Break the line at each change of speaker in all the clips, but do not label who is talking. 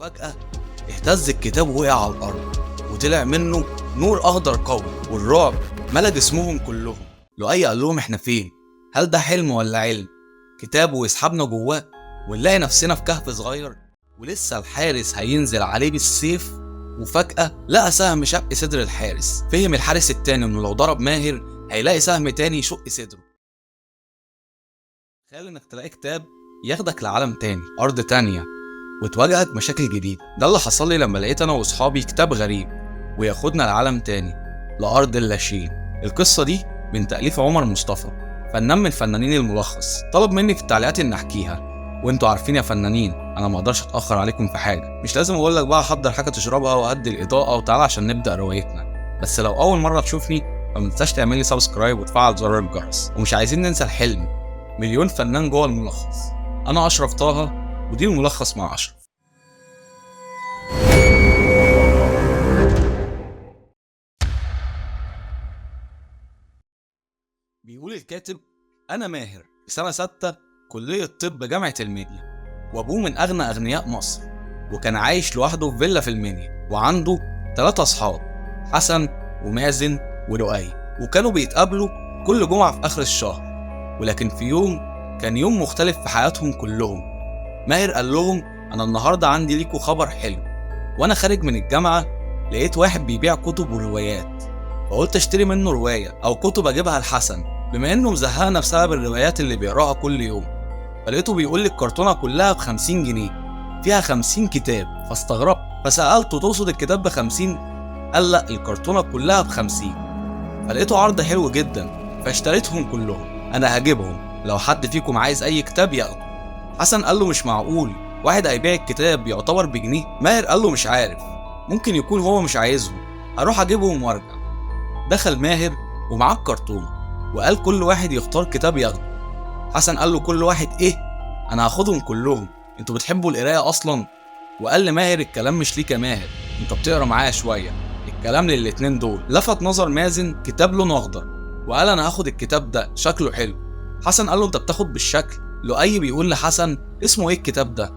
فجأة اهتز الكتاب ووقع على الأرض، وطلع منه نور أخضر قوي، والرعب ملا جسمهم كلهم. لؤي قال لهم احنا فين؟ هل ده حلم ولا علم؟ كتاب ويسحبنا جواه ونلاقي نفسنا في كهف صغير ولسه الحارس هينزل عليه بالسيف. وفجأة لقى سهم شق صدر الحارس. فهم الحارس التاني انه لو ضرب ماهر هيلاقي سهم تاني يشق صدره. تخيل انك تلاقي كتاب ياخدك لعالم تاني، أرض تانية، وتواجهك مشاكل جديدة. ده اللي حصل لي لما لقيت انا واصحابي كتاب غريب وياخدنا لعالم تاني، لأرض اللاشين. القصة دي من تأليف عمر مصطفى، فنان من فنانين الملخص. طلب مني في التعليقات ان احكيها، وانتوا عارفين يا فنانين انا ما اقدرش اتاخر عليكم في حاجه. مش لازم اقول لك بقى حضر حاجه تشربها وهدي الاضاءه وتعالى عشان نبدا روايتنا. بس لو اول مره تشوفني فما تنساش تعمل لي سبسكرايب وتفعل زر الجرس. ومش عايزين ننسى الحلم، مليون فنان جوه الملخص. انا اشرف طه، ودي الملخص مع اشرف. بيقول الكاتب: انا ماهر في سنه 6 كليه طب جامعه المنيا، وابوه من اغنى اغنياء مصر، وكان عايش لوحده في فيلا في المنيا، وعنده 3 اصحاب، حسن ومازن ولؤي، وكانوا بيتقابلوا كل جمعه في اخر الشهر. ولكن في يوم كان يوم مختلف في حياتهم كلهم. ماهر قال لهم: انا النهارده عندي ليكوا خبر حلو. وانا خارج من الجامعه لقيت واحد بيبيع كتب وروايات، فقلت اشتري منه روايه او كتب اجيبها لحسن، بما انه مزهقنا بسبب الروايات اللي بيقراها كل يوم. فلقيته بيقول لي الكرتونه كلها ب50 جنيه، فيها 50 كتاب. فاستغربت فسالته: تقصد الكتاب ب50؟ قال لا، الكرتونه كلها ب50. فلقيته عرض حلو جدا، فاشتريتهم كلهم. انا هجيبهم، لو حد فيكم عايز اي كتاب ياخده. حسن قال له: مش معقول، واحد هيبيع الكتاب يعتبر بجنيه؟ ماهر قال له: مش عارف، ممكن يكون هو مش عايزهم، هروح اجيبهم وارجع. دخل ماهر ومعاه الكرتونه، وقال كل واحد يختار كتاب ياخده. حسن قال له: كل واحد ايه؟ انا هاخدهم كلهم، انتوا بتحبوا القرايه اصلا؟ وقال لماهر: الكلام مش ليك يا ماهر، انت بتقرا معايا شويه، الكلام للاتنين دول. لفت نظر مازن كتاب لونه اخضر، وقال: انا هاخد الكتاب ده، شكله حلو. حسن قال له: انت بتاخد بالشكل. لؤي بيقول لحسن: اسمه ايه الكتاب ده؟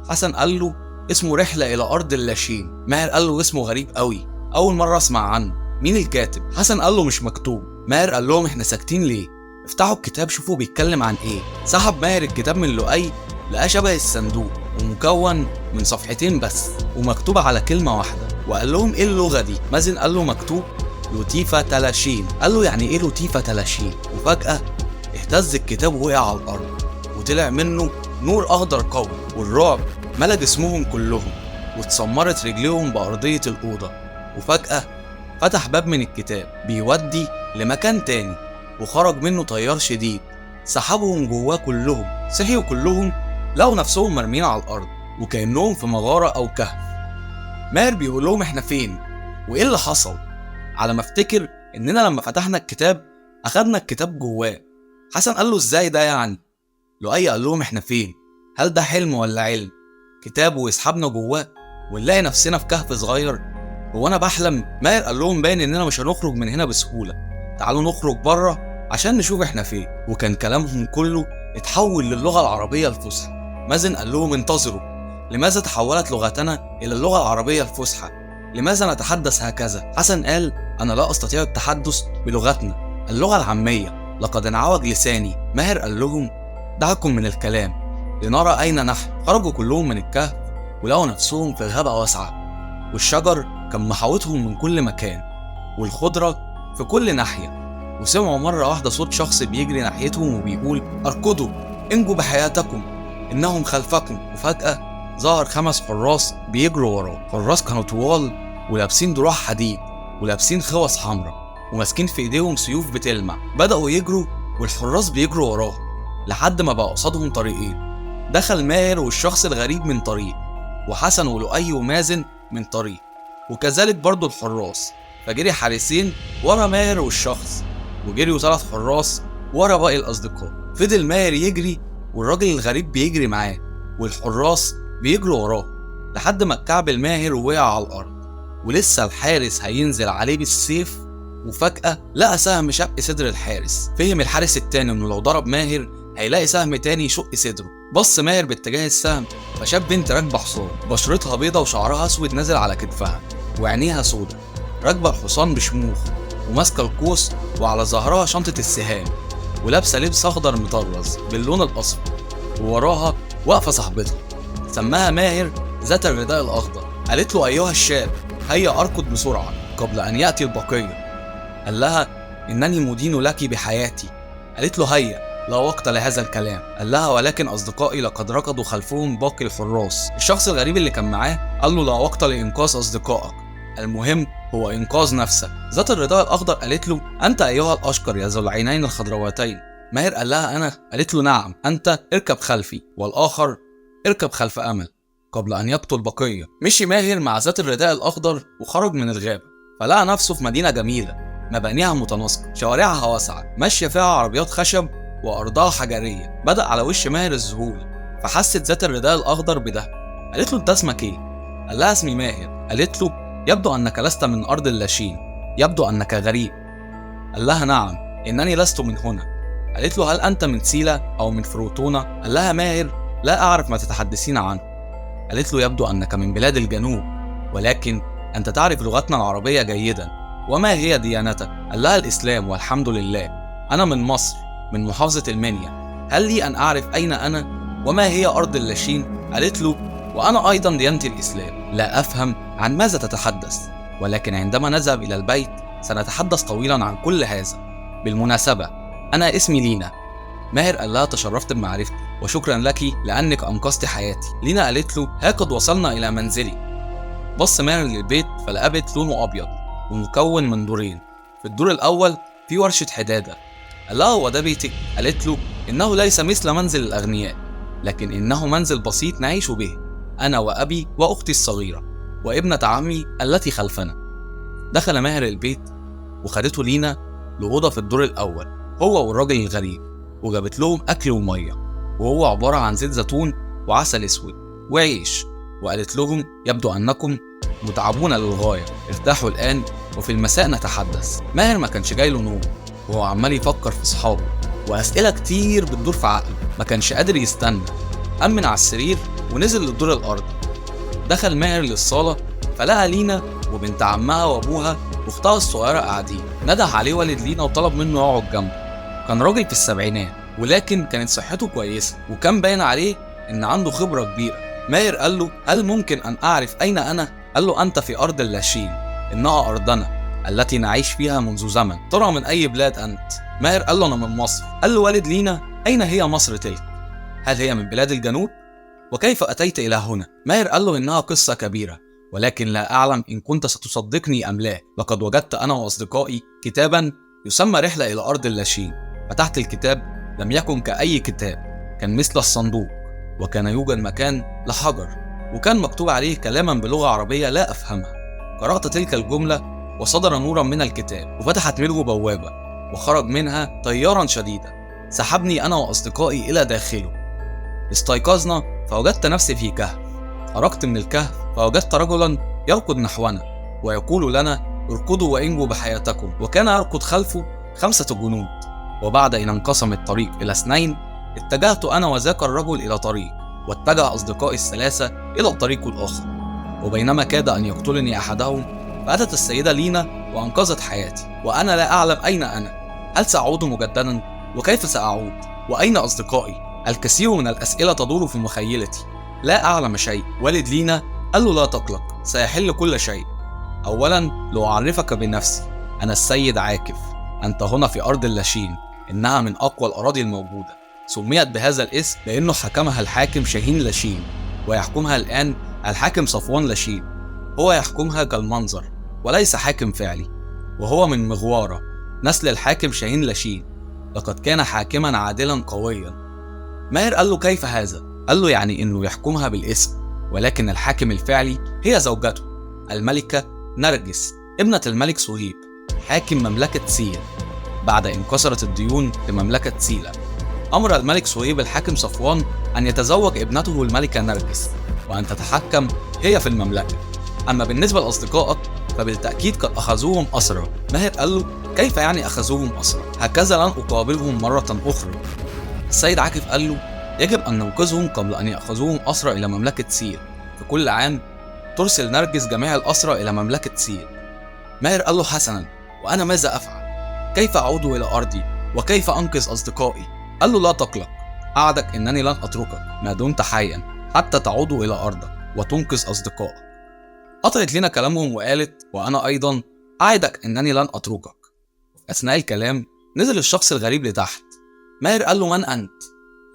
حسن قال له: اسمه رحله الى ارض اللاشين. ماهر قال له: اسمه غريب قوي، اول مره اسمع عنه، مين الكاتب؟ حسن قال له: مش مكتوب. ماهر قال لهم: احنا ساكتين ليه؟ افتحوا الكتاب شوفوا بيتكلم عن ايه. سحب ماهر الكتاب من لؤي، لقاه شبه الصندوق ومكون من صفحتين بس، ومكتوب على كلمه واحده. وقال لهم: ايه اللغه دي؟ مازن قال له: مكتوب لوتيفا تلاشين. قال له: يعني ايه لوتيفا تلاشين؟ وفجاه اهتز الكتاب ووقع على الارض، وطلع منه نور اخضر قوي، والرعب ملا جسمهم كلهم، واتسمرت رجليهم بارضيه الاوضه. وفجاه فتح باب من الكتاب بيودي لمكان تاني، وخرج منه تيار شديد سحبهم جواه كلهم. صحيوا كلهم، لقوا نفسهم مرمين على الارض وكأنهم في مغارة او كهف. ماهر بيقول لهم: احنا فين؟ وايه اللي حصل؟ على ما افتكر اننا لما فتحنا الكتاب اخدنا الكتاب جواه. حسن قال له: ازاي ده يعني؟ لؤي قال لهم: احنا فين؟ هل ده حلم ولا علم؟ كتاب ويسحبنا جواه ونلاقي نفسنا في كهف صغير، هو انا بحلم؟ ماهر قال لهم: باين اننا مش هنخرج من هنا بسهولة، تعالوا نخرج بره عشان نشوف احنا فين. وكان كلامهم كله اتحول للغة العربية الفصحى. مازن قال لهم: انتظروا، لماذا تحولت لغتنا إلى اللغة العربية الفصحى؟ لماذا نتحدث هكذا؟ حسن قال: أنا لا أستطيع التحدث بلغتنا، اللغة العامية، لقد انعوج لساني. ماهر قال لهم: دعكم من الكلام لنرى أين نحن. خرجوا كلهم من الكهف ولقوا نفسهم في غابة واسعة، والشجر كان محاوطهم من كل مكان، والخضرة في كل ناحية. وسمعوا مرة واحدة صوت شخص بيجري ناحيتهم وبيقول: اركضوا، انجوا بحياتكم، انهم خلفكم. وفجأة ظهر 5 حراس بيجروا وراه. حراس كانوا طوال ولابسين دروع حديد ولابسين خوذ حمراء وماسكين في ايديهم سيوف بتلمع. بدأوا يجروا والحراس بيجروا وراه لحد ما بقى قصادهم طريقين. دخل ماهر والشخص الغريب من طريق، وحسن ولؤي ومازن من طريق، وكذلك برضو الحراس. فجري حارسين ورا ماهر والشخص، وجريوا 3 حراس ورا باقي الأصدقاء. فضل ماهر يجري والراجل الغريب بيجري معاه، والحراس بيجروا وراه لحد ما اتكعبل ماهر ووقع على الأرض، ولسه الحارس هينزل عليه بالسيف. وفجأة لقى سهم شق صدر الحارس. فهم الحارس التاني انه لو ضرب ماهر هيلاقي سهم تاني يشق صدره. بص ماهر باتجاه السهم فشاف بنت راكبة حصان، بشرتها بيضة وشعرها اسود نازل على كتفها وعينيها سودا، راكبة الحصان بشموخ وماسكة القوس وعلى ظهرها شنطة السهام، ولابسة لبس أخضر مطرز باللون الأصفر، ووراها واقفة صاحبتها سماها ماهر ذات الرداء الأخضر. قالت له أيها الشاب هيا أركض بسرعة قبل أن يأتي البقية. قال لها إنني مدين لك بحياتي. قالت له هيا لا وقت لهذا الكلام. قال لها ولكن أصدقائي لقد ركضوا خلفهم باقي الحراس. الشخص الغريب اللي كان معاه قال له لا وقت لإنقاذ أصدقائك، المهم هو إنقاذ نفسك. ذات الرداء الأخضر قالت له أنت أيها الأشقر يا ذو العينين الخضرواتين. ماهر قال لها أنا. قالت له نعم أنت، اركب خلفي، والآخر اركب خلف أمل قبل أن يقتل بقية. مشي ماهر مع ذات الرداء الأخضر وخرج من الغابة، فلقى نفسه في مدينة جميلة مبانيها متناسقة، شوارعها واسعة ماشية فيها عربيات خشب وأرضها حجرية. بدأ على وش ماهر الذهول، فحست ذات الرداء الأخضر بده. قالت له أنت اسمك إيه؟ قال لها اسمي ماهر. قالت له يبدو أنك لست من أرض اللاشين، يبدو أنك غريب. قال لها نعم إنني لست من هنا. قالت له هل أنت من سيلا أو من فروتونا؟ قال لها ماهر لا أعرف ما تتحدثين عنه. قالت له يبدو أنك من بلاد الجنوب، ولكن أنت تعرف لغتنا العربية جيدا. وما هي ديانتك؟ قال لها الإسلام والحمد لله. أنا من مصر، من محافظة المنيا. هل لي أن أعرف أين أنا؟ وما هي أرض اللاشين؟ قالت له وأنا أيضا ديانتي الإسلام. لا أفهم عن ماذا تتحدث، ولكن عندما نذهب إلى البيت سنتحدث طويلا عن كل هذا. بالمناسبة أنا اسمي لينا. ماهر قال لها تشرفت بمعرفتي وشكرا لك لأنك أنقذت حياتي. لينا قالت له ها قد وصلنا إلى منزلي. بص ماهر للبيت فلقى بيت لونه أبيض ومكون من دورين. في الدور الأول في ورشة حدادة. قال لها هو ده بيتك؟ قالت له إنه ليس مثل منزل الأغنياء، لكن إنه منزل بسيط نعيش به أنا وأبي وأختي الصغيرة وابنة عمي التي خلفنا. دخل ماهر البيت وخدته لينا لأوضة في الدور الأول هو والراجل الغريب، وجابت لهم أكل ومية، وهو عبارة عن زيت زيتون وعسل أسود وعيش، وقالت لهم يبدو أنكم متعبون للغاية، ارتاحوا الآن وفي المساء نتحدث. ماهر ما كانش جاي له نوم، وهو عمال يفكر في صحابه وأسئلة كتير بتدور في عقله، ما كانش قادر يستنى. قام من على السرير ونزل للدور الأرضي. دخل ماهر للصالة فلقى لينا وبنت عمها وأبوها واختها الصغيرة قاعدين. نده عليه والد لينا وطلب منه يقعد جنبه. كان راجل في السبعينات، ولكن كانت صحته كويسة وكان باين عليه إن عنده خبرة كبيرة. ماهر قال له هل ممكن أن أعرف أين أنا؟ قال له أنت في أرض اللاشين، إنها أرضنا التي نعيش فيها منذ زمن. ترى من أي بلاد أنت؟ ماهر قال له أنا من مصر. قال له والد لينا أين هي مصر تلك؟ هل هي من بلاد الجنوب؟ وكيف أتيت إلى هنا؟ ماهر قال له إنها قصة كبيرة، ولكن لا أعلم إن كنت ستصدقني أم لا. لقد وجدت أنا وأصدقائي كتابا يسمى رحلة إلى أرض اللاشين. فتحت الكتاب، لم يكن كأي كتاب، كان مثل الصندوق، وكان يوجد مكان لحجر، وكان مكتوب عليه كلاما بلغة عربية لا أفهمها. قرأت تلك الجملة وصدر نورا من الكتاب، وفتحت منه بوابة وخرج منها تيارا شديدا سحبني أنا وأصدقائي إلى داخله. استيقظنا فوجدت نفسي في كهف. خرجت من الكهف فوجدت رجلا يركض نحونا ويقول لنا اركضوا وانجوا بحياتكم، وكان يركض خلفه 5 جنود. وبعد أن انقسم الطريق إلى 2 اتجهت أنا وذاك الرجل إلى طريق، واتجه أصدقائي ال3 إلى الطريق الآخر. وبينما كاد أن يقتلني أحدهم فأتت السيدة لينا وأنقذت حياتي، وأنا لا أعلم أين أنا. هل سأعود مجددا؟ وكيف سأعود؟ وأين أصدقائي؟ الكثير من الأسئلة تدور في مخيلتي، لا أعلم شيء. والد لينا قال له لا تقلق، سيحل كل شيء. أولا لأعرفك بنفسي، أنا السيد عاكف. أنت هنا في أرض اللاشين، إنها من أقوى الأراضي الموجودة. سميت بهذا الاسم لأنه حكمها الحاكم شاهين لاشين، ويحكمها الآن الحاكم صفوان لاشين. هو يحكمها كالمنظر وليس حاكم فعلي، وهو من مغوارة نسل الحاكم شاهين لاشين. لقد كان حاكما عادلا قويا. ماهر قال له كيف هذا؟ قال له يعني إنه يحكمها بالاسم، ولكن الحاكم الفعلي هي زوجته الملكة نرجس ابنة الملك صهيب حاكم مملكة سيل. بعد إن كسرت الديون لمملكة سيلا، أمر الملك صهيب الحاكم صفوان أن يتزوج ابنته الملكة نرجس وأن تتحكم هي في المملكة. أما بالنسبة لأصدقائك فبالتأكيد قد أخذوهم أسرى. ماهر قال له كيف يعني أخذوهم أسرى؟ هكذا لن أقابلهم مرة أخرى، السيد عاكف قال له يجب أن ننقذهم قبل أن يأخذوهم أسرى إلى مملكة سيل. في كل عام ترسل نرجس جميع الأسرى إلى مملكة سيل. ماهر قال له حسنا، وأنا ماذا أفعل؟ كيف أعود إلى أرضي؟ وكيف أنقذ أصدقائي؟ قال له لا تقلق، أعدك أنني لن أتركك ما دمت حيا حتى تعود إلى أرضك وتنقذ أصدقائك. قطعت لينا كلامهم وقالت وأنا أيضا أعدك أنني لن أتركك. أثناء الكلام نزل الشخص الغريب لتحت. ماهر قال له من أنت؟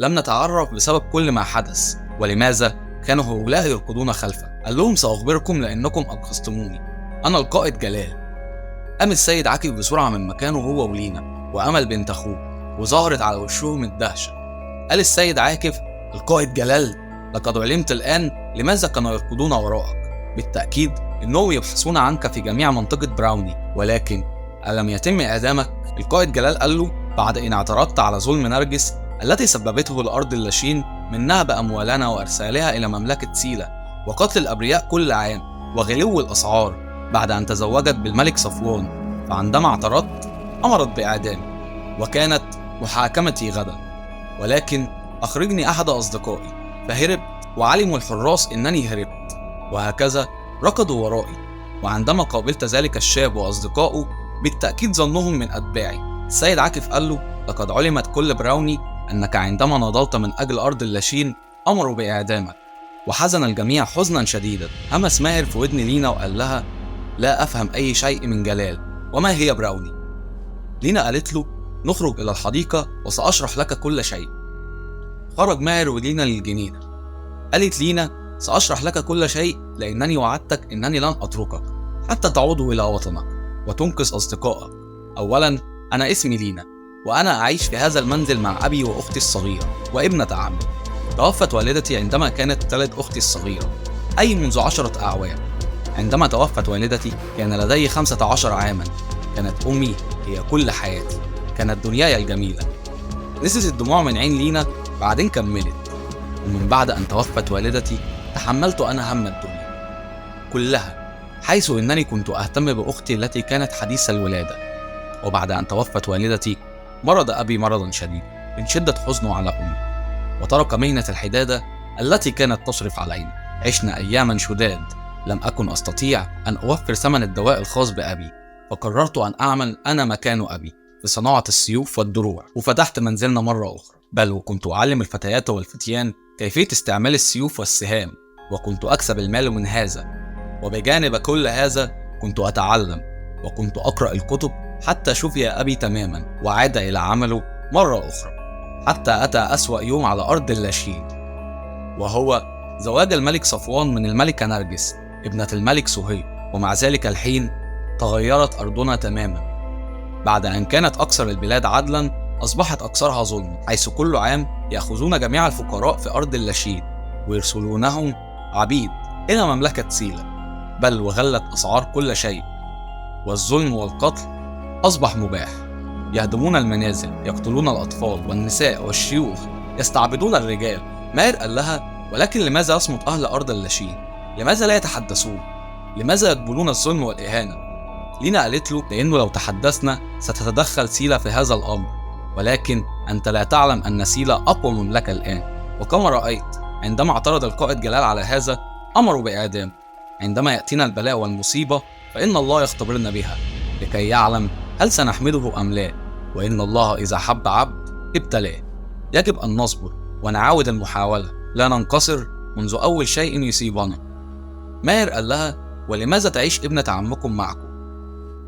لم نتعرف بسبب كل ما حدث، ولماذا كانوا هؤلاء يركضون خلفه؟ قال لهم سأخبركم لأنكم أنقذتموني، أنا القائد جلال. قام السيد عاكف بسرعة من مكانه هو ولينا وأمل بنت أخوه، وظهرت على وشهم الدهشة. قال السيد عاكف القائد جلال، لقد علمت الآن لماذا كانوا يركضون وراءك. بالتأكيد إنهم يبحثون عنك في جميع منطقة براوني، ولكن ألم يتم إعدامك؟ القائد جلال قال له بعد إن اعترضت على ظلم نرجس التي سببته الأرض اللاشين من نهب أموالنا وإرسالها إلى مملكة سيلة وقتل الأبرياء كل عام وغلو الأسعار بعد أن تزوجت بالملك صفوان، فعندما اعترضت أمرت بإعدامي وكانت محاكمتي غدا، ولكن أخرجني أحد أصدقائي فهرب وعلموا الحراس إنني هربت، وهكذا ركضوا ورائي. وعندما قابلت ذلك الشاب وأصدقائه بالتأكيد ظنهم من أتباعي. السيد عاكف قال له لقد علمت كل براوني أنك عندما نضلت من أجل أرض اللاشين أمروا بإعدامك. وحزن الجميع حزنا شديدا. همس ماهر في ودن لينا وقال لها لا أفهم أي شيء من جلال، وما هي براوني؟ لينا قالت له نخرج إلى الحديقة وسأشرح لك كل شيء. خرج ماهر ولينا للجنينة. قالت لينا سأشرح لك كل شيء لأنني وعدتك أنني لن أتركك حتى تعود إلى وطنك وتنقذ أصدقائك. أولا أنا اسمي لينا، وأنا أعيش في هذا المنزل مع أبي وأختي الصغيرة وابنة عمي. توفت والدتي عندما كانت تلد أختي الصغيرة، أي منذ 10 أعوام. عندما توفت والدتي كان لدي 15 عاما. كانت أمي هي كل حياتي، كانت دنياي الجميلة. نزلت الدموع من عين لينا، بعدين كملت ومن بعد أن توفت والدتي تحملت أنا هم الدنيا كلها، حيث إنني كنت أهتم بأختي التي كانت حديث الولادة. وبعد أن توفت والدتي مرض أبي مرضا شديدا من شدة حزنه على أمي، وترك مهنة الحدادة التي كانت تصرف علينا. عشنا أياما شداد، لم أكن أستطيع أن أوفر ثمن الدواء الخاص بأبي، فقررت أن أعمل أنا مكان أبي في صناعة السيوف والدروع، وفتحت منزلنا مرة أخرى. بل وكنت أعلم الفتيات والفتيان كيفية استعمال السيوف والسهام، وكنت أكسب المال من هذا. وبجانب كل هذا كنت أتعلم وكنت أقرأ الكتب حتى شفي أبي تماما وعاد إلى عمله مرة أخرى، حتى أتى أسوأ يوم على أرض اللاشين، وهو زواج الملك صفوان من الملكة نرجس ابنة الملك سهيل. ومع ذلك الحين تغيرت أرضنا تماما. بعد أن كانت أكثر البلاد عدلا أصبحت أكثرها ظلما، حيث كل عام يأخذون جميع الفقراء في أرض اللاشين ويرسلونهم عبيد إلى مملكة سيلة. بل وغلت أسعار كل شيء، والظلم والقتل أصبح مباح. يهدمون المنازل، يقتلون الأطفال والنساء والشيوخ، يستعبدون الرجال. ماهر قال لها ولكن لماذا يصمت أهل أرض اللاشين؟ لماذا لا يتحدثون؟ لماذا يقبلون الظلم والإهانة؟ لينا قالت له لأنه لو تحدثنا ستتدخل سيلة في هذا الأمر، ولكن أنت لا تعلم أن سيلة أقوى مملكة الآن. وكما رأيت عندما اعترض القائد جلال على هذا أمروا بإعدام. عندما يأتينا البلاء والمصيبة فإن الله يختبرنا بها لكي يعلم هل سنحمده أم لا، وإن الله إذا حب عبد ابتلاه. يجب أن نصبر ونعاود المحاولة، لا ننقصر منذ أول شيء يصيبنا. ماهر قال لها ولماذا تعيش ابنة عمكم معكم؟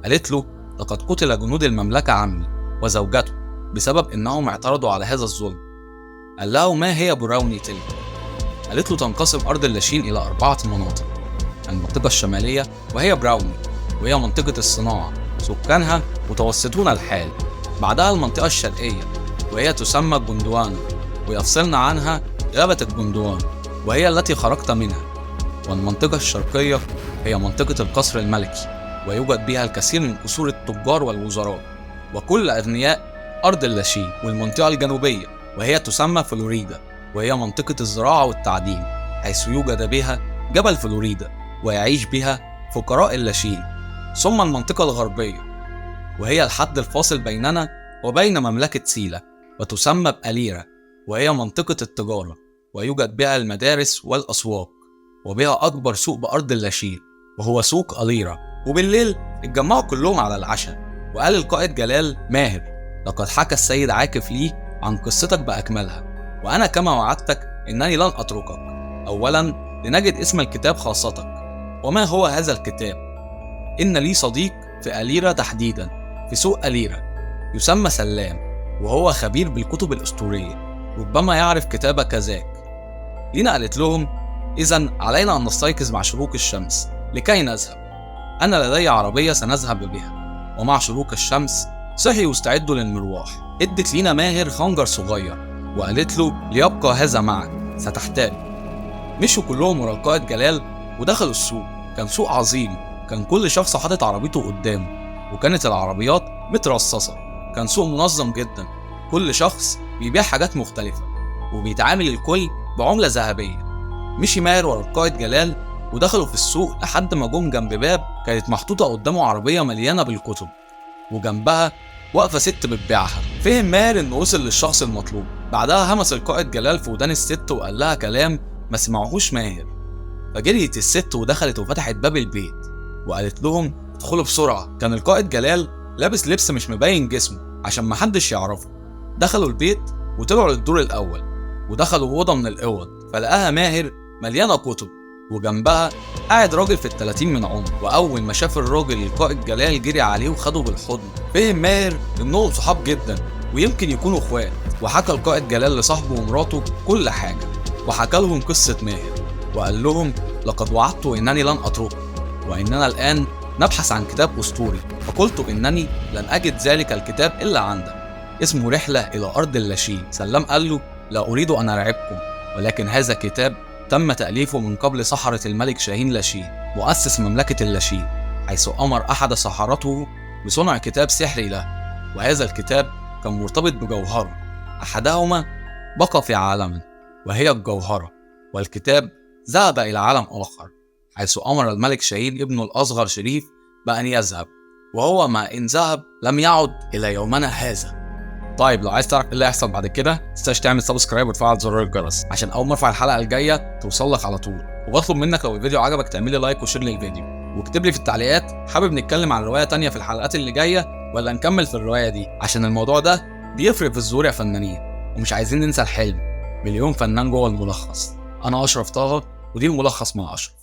قالت له لقد قتل جنود المملكة عمي وزوجته بسبب إنهم اعترضوا على هذا الظلم. قال له ما هي براوني تلك؟ قالت له تنقسم أرض اللاشين إلى 4 مناطق. المنطقة الشمالية وهي براوني، وهي منطقة الصناعة، سكانها متوسطون الحال. بعدها المنطقة الشرقية وهي تسمى جندوانا، ويفصلنا عنها غابة الجندوان وهي التي خرجت منها. والمنطقة الشرقية هي منطقة القصر الملكي، ويوجد بها الكثير من قصور التجار والوزراء وكل أغنياء أرض اللاشين. والمنطقة الجنوبية وهي تسمى فلوريدا، وهي منطقة الزراعة والتعدين، حيث يوجد بها جبل فلوريدا ويعيش بها فقراء اللاشين. ثم المنطقة الغربية وهي الحد الفاصل بيننا وبين مملكة سيلة، وتسمى بأليرا، وهي منطقة التجارة، ويوجد بها المدارس والأسواق، وبها أكبر سوق بأرض اللاشين وهو سوق أليرة. وبالليل اتجمعوا كلهم على العشاء، وقال القائد جلال: ماهر، لقد حكى السيد عاكف لي عن قصتك بأكملها، وأنا كما وعدتك إنني لن أتركك. أولا لنجد اسم الكتاب خاصتك. وما هو هذا الكتاب؟ إن لي صديق في أليرة تحديدا، في سوق أليرة، يسمى سلام، وهو خبير بالكتب الأسطورية، ربما يعرف كتابك ذاك. لينا قالت لهم: إذن علينا أن نستيقظ مع شروق الشمس لكي نذهب. أنا لدي عربية سنذهب بها. ومع شروق الشمس صحي واستعدوا للمروح. ادت لينا ماهر خنجر صغير وقالت له: ليبقى هذا معك، ستحتاج. مشوا كلهم ورا القائد جلال ودخلوا السوق. كان سوق عظيم، كان كل شخص حاطط عربيته قدامه، وكانت العربيات مترصصة. كان سوق منظم جدا، كل شخص بيبيع حاجات مختلفة، وبيتعامل الكل بعملة ذهبية. مشي ماهر ورا القائد جلال ودخلوا في السوق لحد ما جم جنب باب كانت محطوطة قدامه عربية مليانة بالكتب، وجنبها واقفة ست بتبيعها. فهم ماهر انه وصل للشخص المطلوب. بعدها همس القائد جلال في ودان الست وقال لها كلام ما سمعهوش ماهر. فجريت الست ودخلت وفتحت باب البيت وقالت لهم: ادخلوا بسرعة. كان القائد جلال لابس لبس مش مبين جسمه عشان محدش يعرفه. دخلوا البيت وطلعوا للدور الأول، ودخلوا أوضة من الأوض، فلقاها ماهر مليانة كتب، وجنبها قاعد راجل في ال30 من عمره. وأول ما شاف الراجل القائد جلال جري عليه وخده بالحضن. فهم ماهر إنهم صحاب جدا ويمكن يكونوا اخوات، وحكى القائد جلال لصاحبه ومراته كل حاجة، وحكى لهم قصة ماهر، وقال لهم: لقد وعدت إنني لن أتركه، وإننا الآن نبحث عن كتاب أسطوري، فقلت إنني لن أجد ذلك الكتاب إلا عندك، اسمه رحلة إلى أرض اللاشين. سلام قال له: لا أريد أن أرعبكم، ولكن هذا كتاب تم تأليفه من قبل سحرة الملك شاهين لاشين، مؤسس مملكة اللاشين، حيث أمر أحد سحرته بصنع كتاب سحري له. وهذا الكتاب كان مرتبط بجوهرة، أحدهما بقى في عالم وهي الجوهرة، والكتاب ذهب إلى عالم آخر، حيث أمر الملك شاهين ابنه الأصغر شريف بأن يذهب، وهو ما إن ذهب لم يعد إلى يومنا هذا. طيب لو عايز تعرف ايه اللي هيحصل بعد كده، متنساش تعمل سبسكرايب وتفعل زر الجرس عشان اول ما ارفع الحلقه الجايه توصلك على طول. وبطلب منك لو الفيديو عجبك تعمل لي لايك وشير للفيديو، واكتب لي في التعليقات حابب نتكلم عن روايه تانية في الحلقات اللي جايه ولا نكمل في الروايه دي، عشان الموضوع ده بيفرق في الظهور يا فنانين. ومش عايزين ننسى الحلم، مليون فنان جوه الملخص. انا اشرف طه، ودي الملخص مع اشرف.